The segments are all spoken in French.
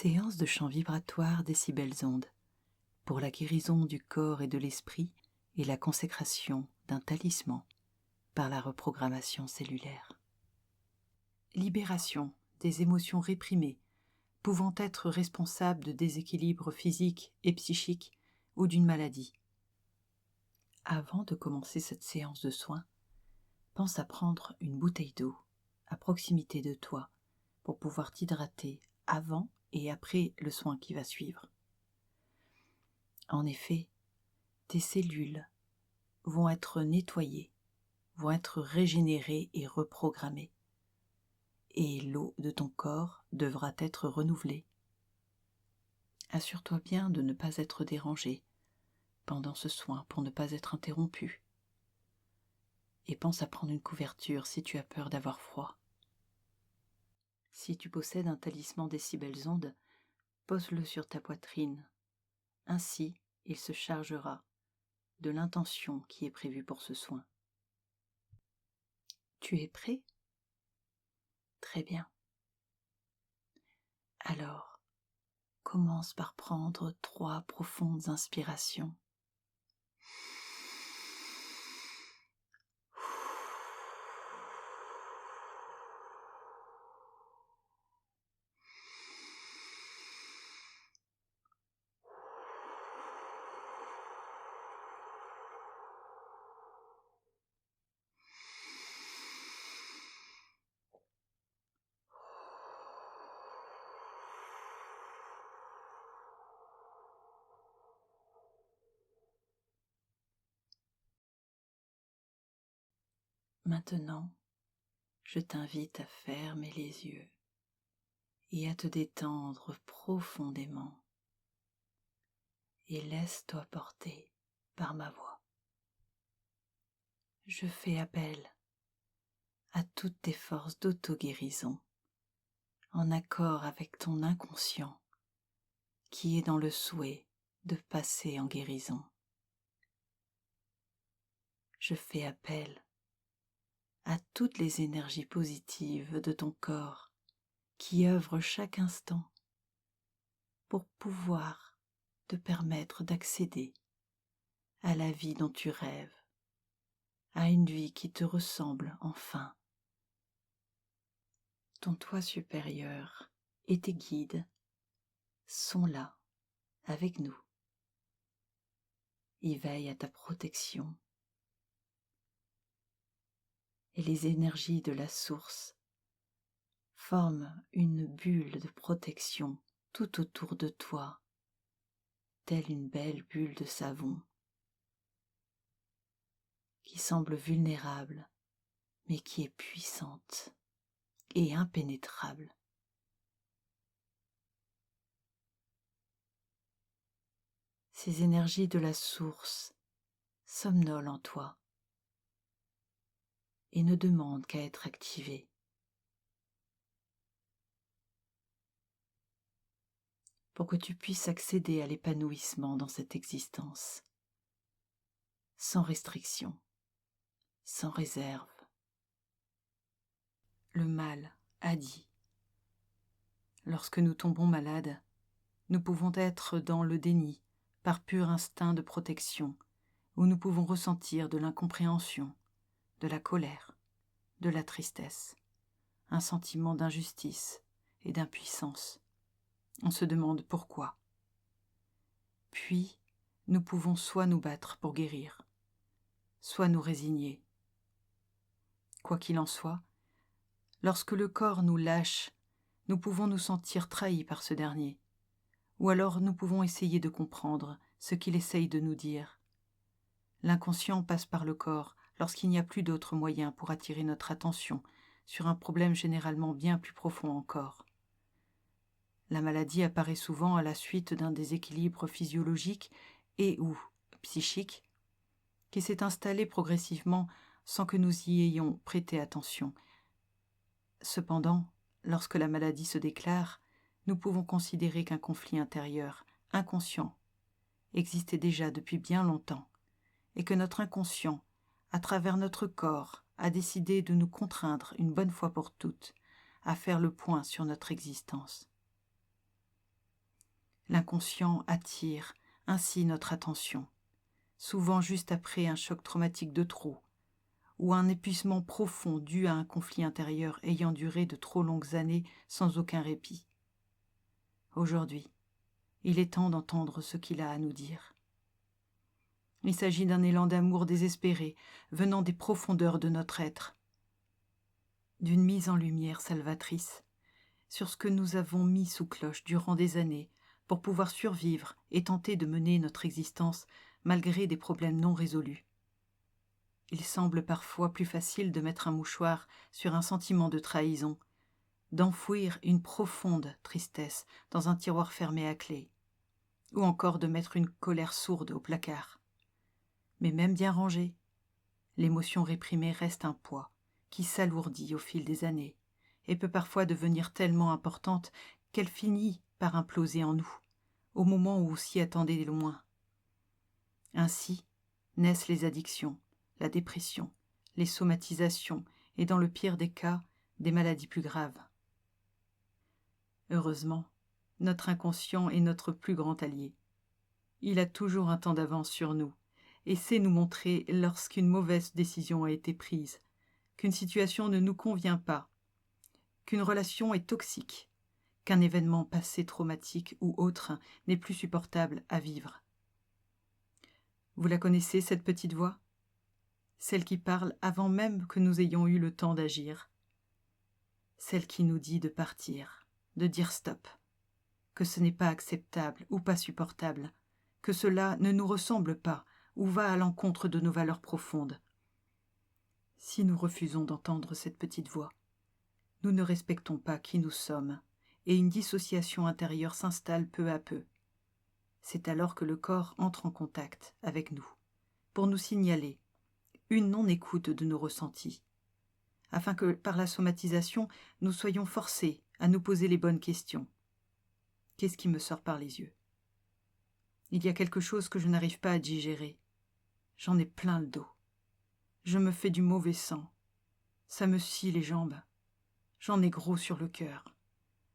Séance de chant vibratoire décibels ondes pour la guérison du corps et de l'esprit et la consécration d'un talisman par la reprogrammation cellulaire. Libération des émotions réprimées pouvant être responsables de déséquilibres physiques et psychiques ou d'une maladie. Avant de commencer cette séance de soins, pense à prendre une bouteille d'eau à proximité de toi pour pouvoir t'hydrater avant et après le soin qui va suivre. En effet, tes cellules vont être nettoyées, vont être régénérées et reprogrammées, et l'eau de ton corps devra être renouvelée. Assure-toi bien de ne pas être dérangé pendant ce soin pour ne pas être interrompu. Et pense à prendre une couverture si tu as peur d'avoir froid. Si tu possèdes un talisman décibels ondes, pose-le sur ta poitrine. Ainsi, il se chargera de l'intention qui est prévue pour ce soin. Tu es prêt ? Très bien. Alors, commence par prendre 3 profondes inspirations. Maintenant, je t'invite à fermer les yeux et à te détendre profondément et laisse-toi porter par ma voix. Je fais appel à toutes tes forces d'auto-guérison en accord avec ton inconscient qui est dans le souhait de passer en guérison. Je fais appel à toutes les énergies positives de ton corps qui œuvrent chaque instant pour pouvoir te permettre d'accéder à la vie dont tu rêves, à une vie qui te ressemble enfin. Ton toi supérieur et tes guides sont là avec nous. Ils veillent à ta protection. Et les énergies de la source forment une bulle de protection tout autour de toi, telle une belle bulle de savon, qui semble vulnérable, mais qui est puissante et impénétrable. Ces énergies de la source somnolent en toi et ne demandent qu'à être activées. Pour que tu puisses accéder à l'épanouissement dans cette existence, sans restriction, sans réserve. Le mal a dit. Lorsque nous tombons malades, nous pouvons être dans le déni par pur instinct de protection, où nous pouvons ressentir de l'incompréhension, de la colère, de la tristesse, un sentiment d'injustice et d'impuissance. On se demande pourquoi. Puis, nous pouvons soit nous battre pour guérir, soit nous résigner. Quoi qu'il en soit, lorsque le corps nous lâche, nous pouvons nous sentir trahis par ce dernier, ou alors nous pouvons essayer de comprendre ce qu'il essaye de nous dire. L'inconscient passe par le corps lorsqu'il n'y a plus d'autre moyen pour attirer notre attention sur un problème généralement bien plus profond encore. La maladie apparaît souvent à la suite d'un déséquilibre physiologique et ou psychique qui s'est installé progressivement sans que nous y ayons prêté attention. Cependant, lorsque la maladie se déclare, nous pouvons considérer qu'un conflit intérieur, inconscient, existait déjà depuis bien longtemps, et que notre inconscient, à travers notre corps, a décidé de nous contraindre une bonne fois pour toutes à faire le point sur notre existence. L'inconscient attire ainsi notre attention, souvent juste après un choc traumatique de trop, ou un épuisement profond dû à un conflit intérieur ayant duré de trop longues années sans aucun répit. Aujourd'hui, il est temps d'entendre ce qu'il a à nous dire. Il s'agit d'un élan d'amour désespéré, venant des profondeurs de notre être, d'une mise en lumière salvatrice sur ce que nous avons mis sous cloche durant des années pour pouvoir survivre et tenter de mener notre existence malgré des problèmes non résolus. Il semble parfois plus facile de mettre un mouchoir sur un sentiment de trahison, d'enfouir une profonde tristesse dans un tiroir fermé à clé, ou encore de mettre une colère sourde au placard. Mais même bien rangée, l'émotion réprimée reste un poids qui s'alourdit au fil des années et peut parfois devenir tellement importante qu'elle finit par imploser en nous, au moment où on s'y attendait le moins. Ainsi naissent les addictions, la dépression, les somatisations et, dans le pire des cas, des maladies plus graves. Heureusement, notre inconscient est notre plus grand allié. Il a toujours un temps d'avance sur nous et sait nous montrer lorsqu'une mauvaise décision a été prise, qu'une situation ne nous convient pas, qu'une relation est toxique, qu'un événement passé traumatique ou autre n'est plus supportable à vivre. Vous la connaissez, cette petite voix ? Celle qui parle avant même que nous ayons eu le temps d'agir. Celle qui nous dit de partir, de dire stop, que ce n'est pas acceptable ou pas supportable, que cela ne nous ressemble pas ou va à l'encontre de nos valeurs profondes. Si nous refusons d'entendre cette petite voix, nous ne respectons pas qui nous sommes et une dissociation intérieure s'installe peu à peu. C'est alors que le corps entre en contact avec nous pour nous signaler une non-écoute de nos ressentis, afin que par la somatisation, nous soyons forcés à nous poser les bonnes questions. Qu'est-ce qui me sort par les yeux ? Il y a quelque chose que je n'arrive pas à digérer. J'en ai plein le dos. Je me fais du mauvais sang. Ça me scie les jambes. J'en ai gros sur le cœur.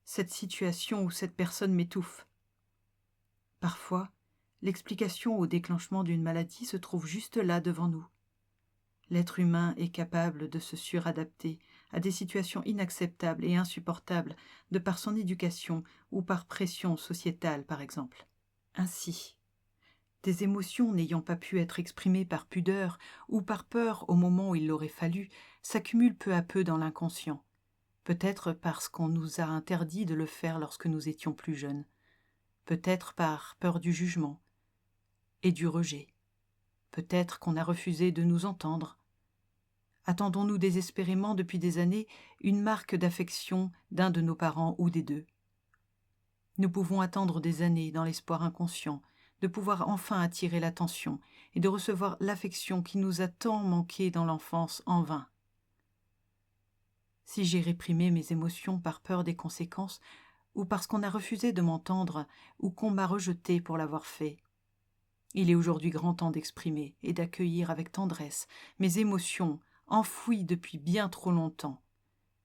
Cette situation ou cette personne m'étouffe. Parfois, l'explication au déclenchement d'une maladie se trouve juste là devant nous. L'être humain est capable de se suradapter à des situations inacceptables et insupportables de par son éducation ou par pression sociétale, par exemple. Ainsi, des émotions n'ayant pas pu être exprimées par pudeur ou par peur au moment où il l'aurait fallu s'accumulent peu à peu dans l'inconscient, peut-être parce qu'on nous a interdit de le faire lorsque nous étions plus jeunes, peut-être par peur du jugement et du rejet. Peut-être qu'on a refusé de nous entendre. Attendons-nous désespérément depuis des années une marque d'affection d'un de nos parents ou des deux. Nous pouvons attendre des années dans l'espoir inconscient de pouvoir enfin attirer l'attention et de recevoir l'affection qui nous a tant manqué dans l'enfance en vain. Si j'ai réprimé mes émotions par peur des conséquences, ou parce qu'on a refusé de m'entendre ou qu'on m'a rejeté pour l'avoir fait, il est aujourd'hui grand temps d'exprimer et d'accueillir avec tendresse mes émotions enfouies depuis bien trop longtemps,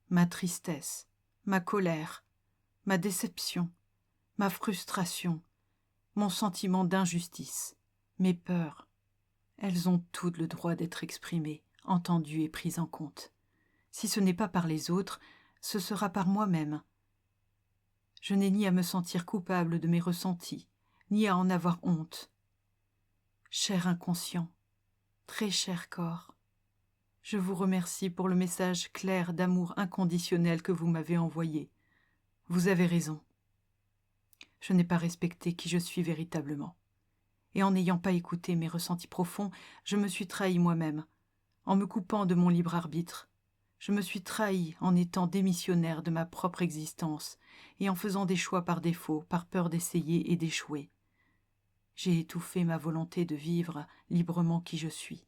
ma tristesse, ma colère, ma déception, ma frustration, mon sentiment d'injustice, mes peurs. Elles ont toutes le droit d'être exprimées, entendues et prises en compte. Si ce n'est pas par les autres, ce sera par moi-même. Je n'ai ni à me sentir coupable de mes ressentis, ni à en avoir honte. Cher inconscient, très cher corps, je vous remercie pour le message clair d'amour inconditionnel que vous m'avez envoyé. Vous avez raison. Je n'ai pas respecté qui je suis véritablement. Et en n'ayant pas écouté mes ressentis profonds, je me suis trahi moi-même, en me coupant de mon libre arbitre. Je me suis trahi en étant démissionnaire de ma propre existence et en faisant des choix par défaut, par peur d'essayer et d'échouer. J'ai étouffé ma volonté de vivre librement qui je suis.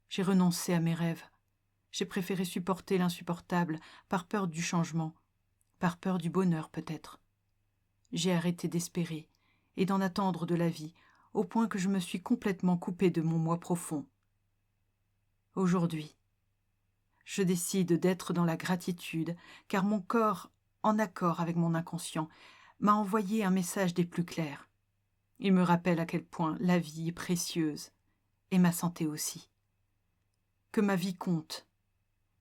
J'ai renoncé à mes rêves. J'ai préféré supporter l'insupportable par peur du changement, par peur du bonheur peut-être. J'ai arrêté d'espérer et d'en attendre de la vie, au point que je me suis complètement coupé de mon moi profond. Aujourd'hui, je décide d'être dans la gratitude, car mon corps, en accord avec mon inconscient, m'a envoyé un message des plus clairs. Il me rappelle à quel point la vie est précieuse, et ma santé aussi. Que ma vie compte,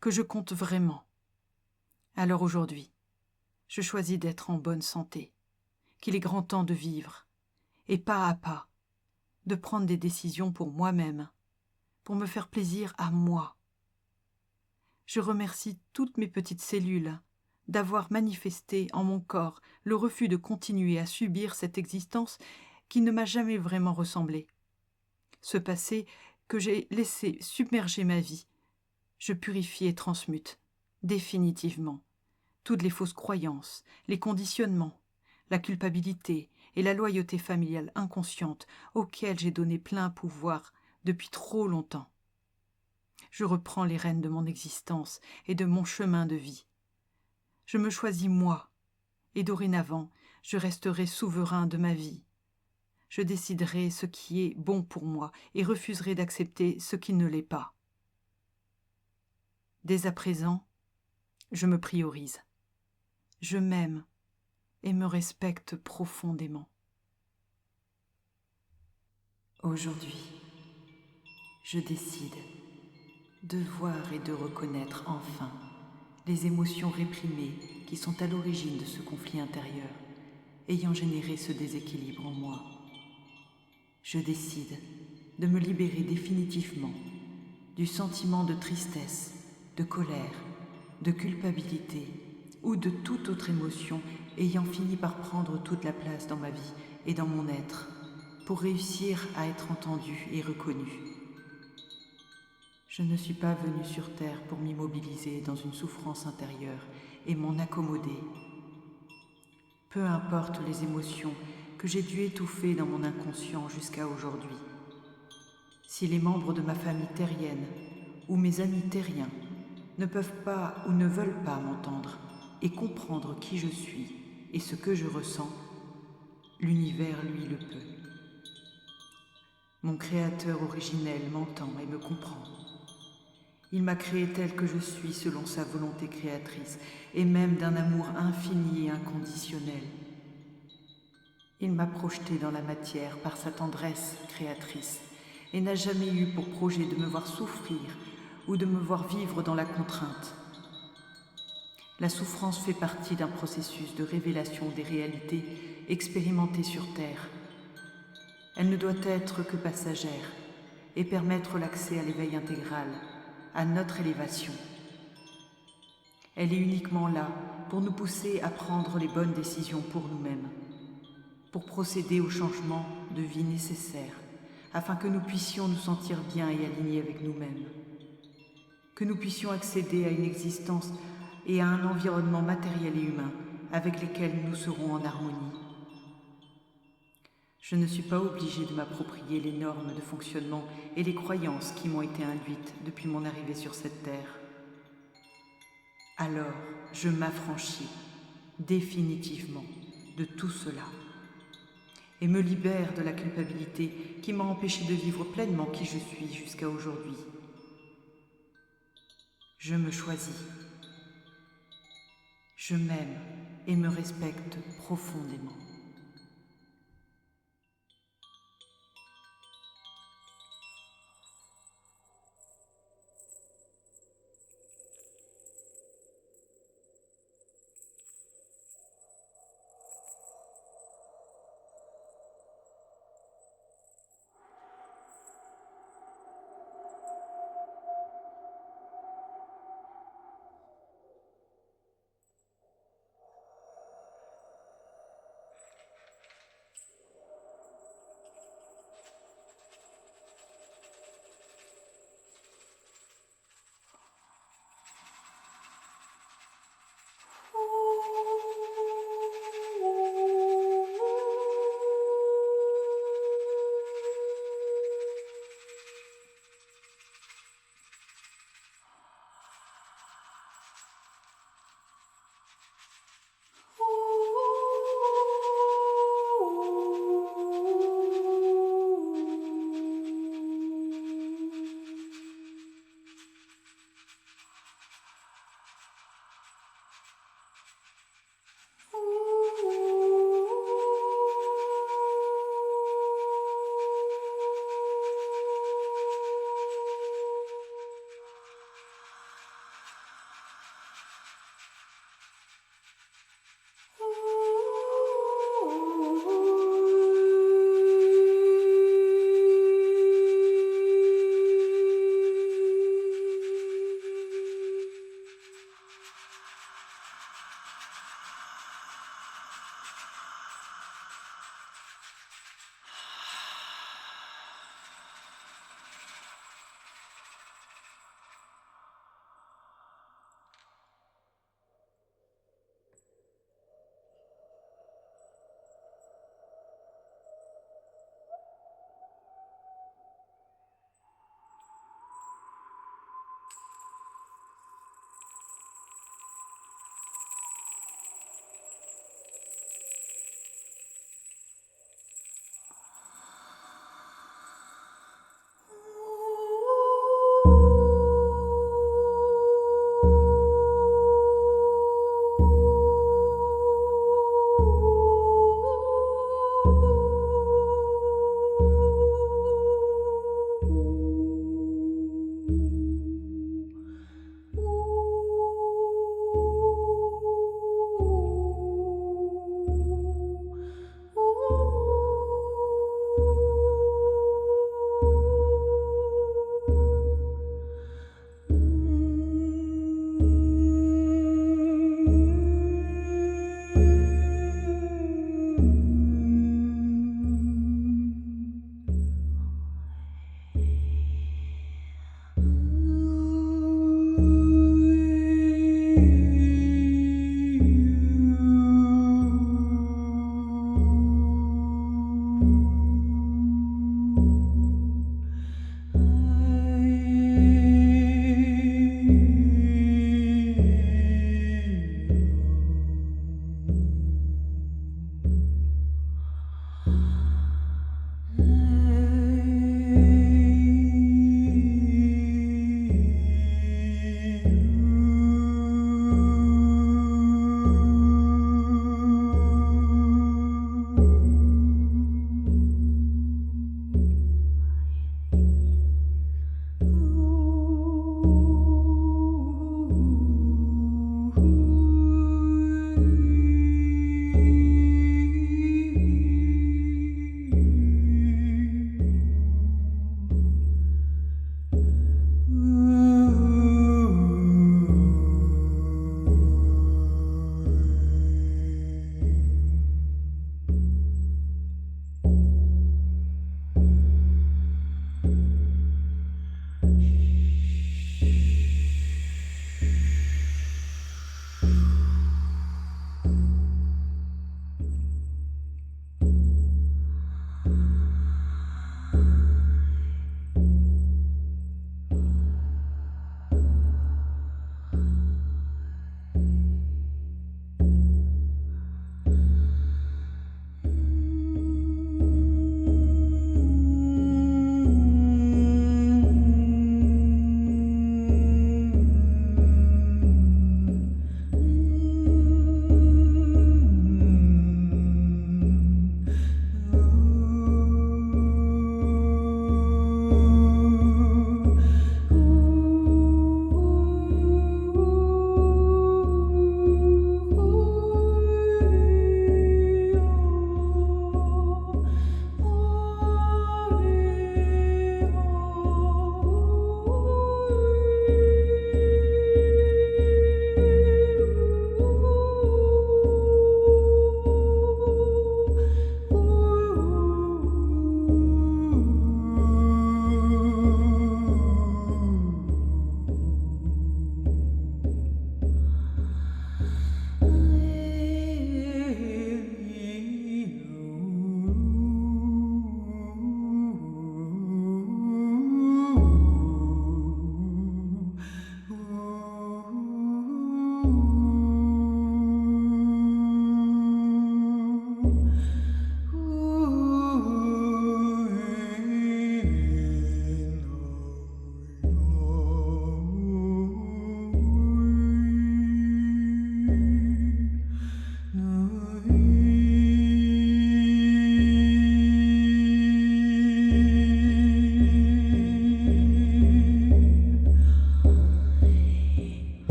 que je compte vraiment. Alors aujourd'hui, je choisis d'être en bonne santé, qu'il est grand temps de vivre, et pas à pas, de prendre des décisions pour moi-même, pour me faire plaisir à moi. Je remercie toutes mes petites cellules d'avoir manifesté en mon corps le refus de continuer à subir cette existence qui ne m'a jamais vraiment ressemblé. Ce passé que j'ai laissé submerger ma vie, je purifie et transmute, définitivement, toutes les fausses croyances, les conditionnements, la culpabilité et la loyauté familiale inconsciente auxquelles j'ai donné plein pouvoir depuis trop longtemps. Je reprends les rênes de mon existence et de mon chemin de vie. Je me choisis moi, et dorénavant, je resterai souverain de ma vie. Je déciderai ce qui est bon pour moi et refuserai d'accepter ce qui ne l'est pas. Dès à présent, je me priorise. Je m'aime et me respecte profondément. Aujourd'hui, je décide de voir et de reconnaître enfin les émotions réprimées qui sont à l'origine de ce conflit intérieur, ayant généré ce déséquilibre en moi. Je décide de me libérer définitivement du sentiment de tristesse, de colère, de culpabilité ou de toute autre émotion ayant fini par prendre toute la place dans ma vie et dans mon être, pour réussir à être entendu et reconnu. Je ne suis pas venue sur terre pour m'immobiliser dans une souffrance intérieure et m'en accommoder. Peu importe les émotions que j'ai dû étouffer dans mon inconscient jusqu'à aujourd'hui. Si les membres de ma famille terrienne ou mes amis terriens ne peuvent pas ou ne veulent pas m'entendre et comprendre qui je suis et ce que je ressens, l'univers, lui, le peut. Mon Créateur originel m'entend et me comprend. Il m'a créé tel que je suis selon sa volonté créatrice et même d'un amour infini et inconditionnel. Il m'a projeté dans la matière par sa tendresse créatrice et n'a jamais eu pour projet de me voir souffrir ou de me voir vivre dans la contrainte. La souffrance fait partie d'un processus de révélation des réalités expérimentées sur Terre. Elle ne doit être que passagère et permettre l'accès à l'éveil intégral, à notre élévation. Elle est uniquement là pour nous pousser à prendre les bonnes décisions pour nous-mêmes, pour procéder aux changements de vie nécessaires, afin que nous puissions nous sentir bien et alignés avec nous-mêmes, que nous puissions accéder à une existence et à un environnement matériel et humain avec lesquels nous serons en harmonie. Je ne suis pas obligée de m'approprier les normes de fonctionnement et les croyances qui m'ont été induites depuis mon arrivée sur cette terre. Alors, je m'affranchis définitivement de tout cela et me libère de la culpabilité qui m'a empêché de vivre pleinement qui je suis jusqu'à aujourd'hui. Je me choisis. Je m'aime et me respecte profondément.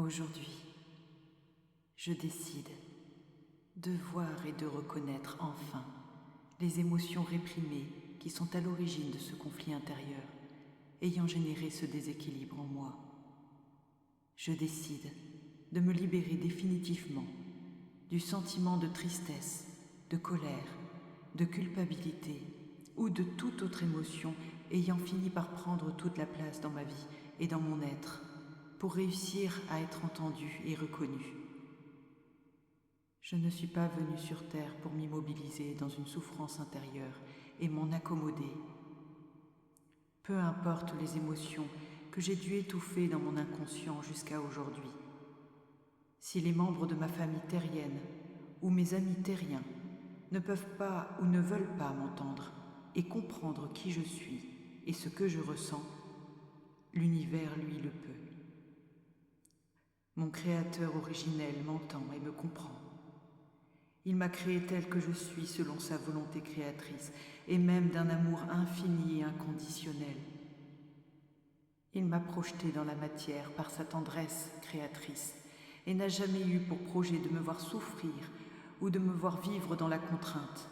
Aujourd'hui, je décide de voir et de reconnaître enfin les émotions réprimées qui sont à l'origine de ce conflit intérieur, ayant généré ce déséquilibre en moi. Je décide de me libérer définitivement du sentiment de tristesse, de colère, de culpabilité ou de toute autre émotion ayant fini par prendre toute la place dans ma vie et dans mon être pour réussir à être entendu et reconnu. Je ne suis pas venu sur terre pour m'immobiliser dans une souffrance intérieure et m'en accommoder. Peu importe les émotions que j'ai dû étouffer dans mon inconscient jusqu'à aujourd'hui. Si les membres de ma famille terrienne ou mes amis terriens ne peuvent pas ou ne veulent pas m'entendre et comprendre qui je suis et ce que je ressens, l'univers, lui, le peut. Mon Créateur originel m'entend et me comprend. Il m'a créé tel que je suis selon sa volonté créatrice et même d'un amour infini et inconditionnel. Il m'a projeté dans la matière par sa tendresse créatrice et n'a jamais eu pour projet de me voir souffrir ou de me voir vivre dans la contrainte.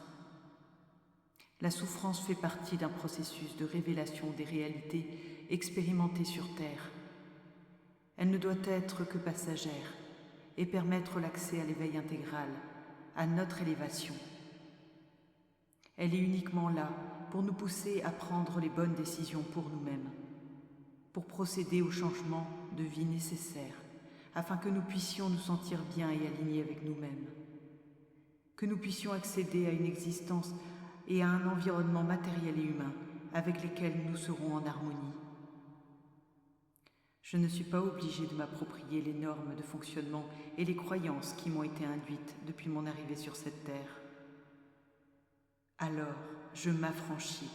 La souffrance fait partie d'un processus de révélation des réalités expérimentées sur Terre. Elle ne doit être que passagère et permettre l'accès à l'éveil intégral, à notre élévation. Elle est uniquement là pour nous pousser à prendre les bonnes décisions pour nous-mêmes, pour procéder aux changements de vie nécessaires, afin que nous puissions nous sentir bien et alignés avec nous-mêmes, que nous puissions accéder à une existence et à un environnement matériel et humain avec lesquels nous serons en harmonie. Je ne suis pas obligée de m'approprier les normes de fonctionnement et les croyances qui m'ont été induites depuis mon arrivée sur cette terre. Alors, je m'affranchis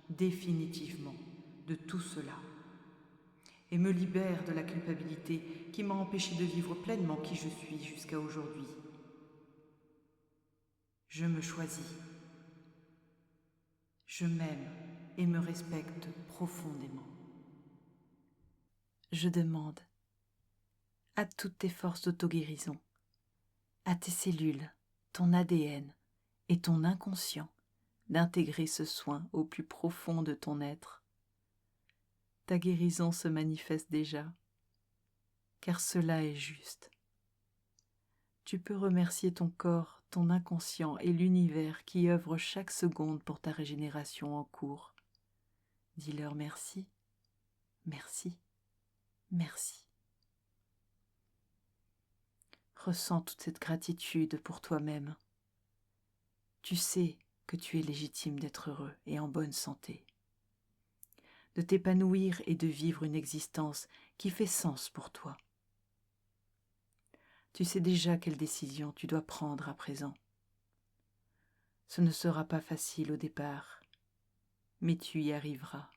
définitivement de tout cela et me libère de la culpabilité qui m'a empêché de vivre pleinement qui je suis jusqu'à aujourd'hui. Je me choisis. Je m'aime et me respecte profondément. Je demande à toutes tes forces d'auto-guérison, à tes cellules, ton ADN et ton inconscient d'intégrer ce soin au plus profond de ton être. Ta guérison se manifeste déjà, car cela est juste. Tu peux remercier ton corps, ton inconscient et l'univers qui œuvrent chaque seconde pour ta régénération en cours. Dis-leur merci, merci, merci. Ressens toute cette gratitude pour toi-même. Tu sais que tu es légitime d'être heureux et en bonne santé, de t'épanouir et de vivre une existence qui fait sens pour toi. Tu sais déjà quelle décision tu dois prendre à présent. Ce ne sera pas facile au départ, mais tu y arriveras.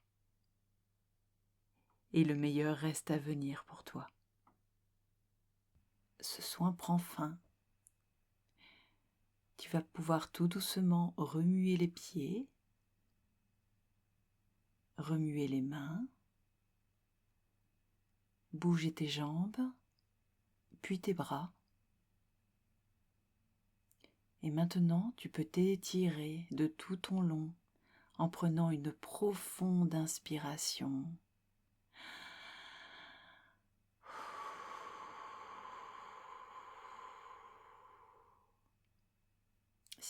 Et le meilleur reste à venir pour toi. Ce soin prend fin. Tu vas pouvoir tout doucement remuer les pieds, remuer les mains, bouger tes jambes, puis tes bras. Et maintenant, tu peux t'étirer de tout ton long en prenant une profonde inspiration.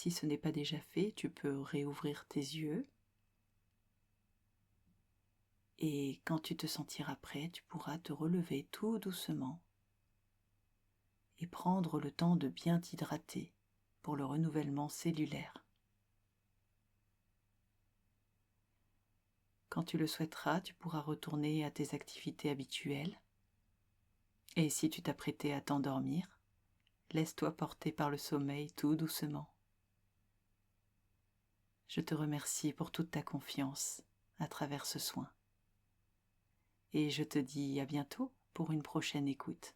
Si ce n'est pas déjà fait, tu peux réouvrir tes yeux. Et quand tu te sentiras prêt, tu pourras te relever tout doucement et prendre le temps de bien t'hydrater pour le renouvellement cellulaire. Quand tu le souhaiteras, tu pourras retourner à tes activités habituelles. Et si tu t'apprêtais à t'endormir, laisse-toi porter par le sommeil tout doucement. Je te remercie pour toute ta confiance à travers ce soin. Et je te dis à bientôt pour une prochaine écoute.